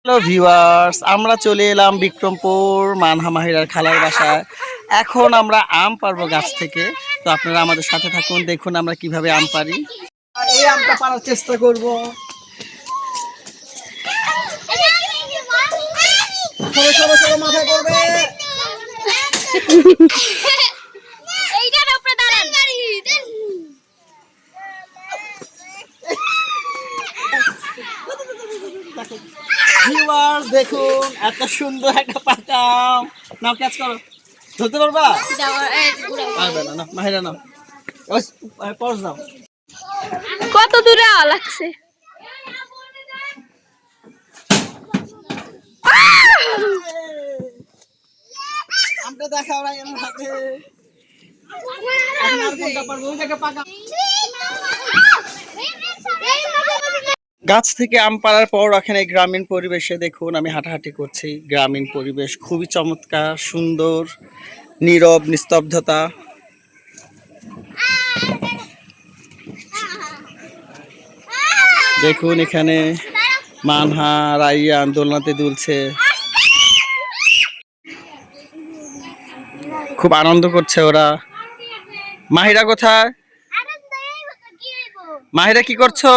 Hello viewers, আমরা চলে এলাম বিক্রমপুর মানহা মাহিরার খালার বাসায়। এখন আমরা আম পারবো গাছ থেকে। তো আপনারা আমাদের সাথে থাকুন, দেখুন আমরা কিভাবে আম পারি। আর এই আমটা পারার চেষ্টা করব। সরো সরো সরো, মাথায় করবে। ভিউয়ার্স দেখুন, এত সুন্দর একটা পাকা আম। নাও, ক্যাচ করো। ধরতে পারবা? পারবে না, না মাহিরা নাও। পজ দাও। কত দূরে লাগছে? আমটা দেখাও না আমার হাতে। এখন আর কোনটা পারবো? ওই জায়গায় পাকা। গাছ থেকে আম পাড়ার পর এখানে গ্রামীণ পরিবেশে দেখুন, আমি হাঁটাহাঁটি করছি। গ্রামীণ পরিবেশ খুবই চমৎকার, সুন্দর, নীরব নিস্তব্ধতা। দেখুন এখানে মানহা রাইয়া দোলনাতে দুলছে, খুব আনন্দ করছে ওরা। মাহিরা কোথায়? মাহিরা কি করছো?